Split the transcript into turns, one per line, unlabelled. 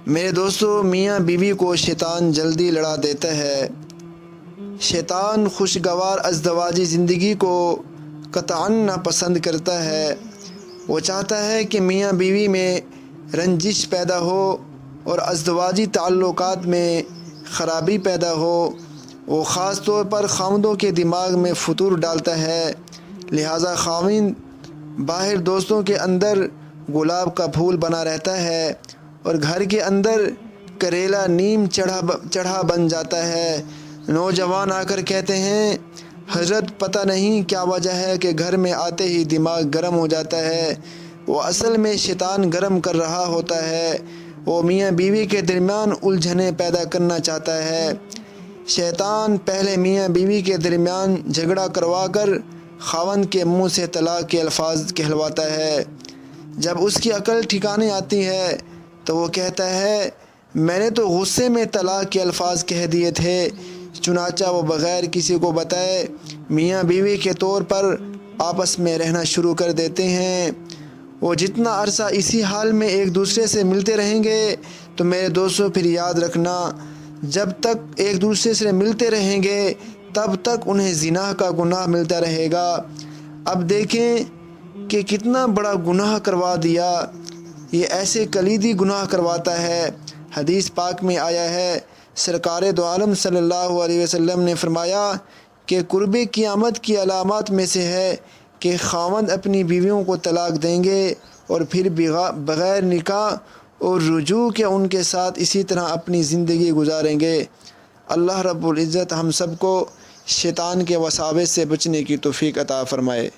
میرے دوستو، میاں بیوی کو شیطان جلدی لڑا دیتا ہے۔ شیطان خوشگوار ازدواجی زندگی کو قطعاً ناپسند کرتا ہے۔ وہ چاہتا ہے کہ میاں بیوی میں رنجش پیدا ہو اور ازدواجی تعلقات میں خرابی پیدا ہو۔ وہ خاص طور پر خاوندوں کے دماغ میں فتور ڈالتا ہے، لہٰذا خاوند باہر دوستوں کے اندر گلاب کا پھول بنا رہتا ہے اور گھر کے اندر کریلا نیم چڑھا بن جاتا ہے۔ نوجوان آ کر کہتے ہیں، حضرت پتہ نہیں کیا وجہ ہے کہ گھر میں آتے ہی دماغ گرم ہو جاتا ہے۔ وہ اصل میں شیطان گرم کر رہا ہوتا ہے۔ وہ میاں بیوی کے درمیان الجھنیں پیدا کرنا چاہتا ہے۔ شیطان پہلے میاں بیوی کے درمیان جھگڑا کروا کر خاوند کے منہ سے طلاق کے الفاظ کہلواتا ہے۔ جب اس کی عقل ٹھکانے آتی ہے تو وہ کہتا ہے، میں نے تو غصے میں طلاق کے الفاظ کہہ دیے تھے۔ چنانچہ وہ بغیر کسی کو بتائے میاں بیوی کے طور پر آپس میں رہنا شروع کر دیتے ہیں۔ وہ جتنا عرصہ اسی حال میں ایک دوسرے سے ملتے رہیں گے تو میرے دوستوں پھر یاد رکھنا، جب تک ایک دوسرے سے ملتے رہیں گے تب تک انہیں زنا کا گناہ ملتا رہے گا۔ اب دیکھیں کہ کتنا بڑا گناہ کروا دیا۔ یہ ایسے کلیدی گناہ کرواتا ہے۔ حدیث پاک میں آیا ہے، سرکار دو عالم صلی اللہ علیہ وسلم نے فرمایا کہ قرب قیامت کی علامات میں سے ہے کہ خاوند اپنی بیویوں کو طلاق دیں گے اور پھر بغیر نکاح اور رجوع کے ان کے ساتھ اسی طرح اپنی زندگی گزاریں گے۔ اللہ رب العزت ہم سب کو شیطان کے وساوس سے بچنے کی توفیق عطا فرمائے۔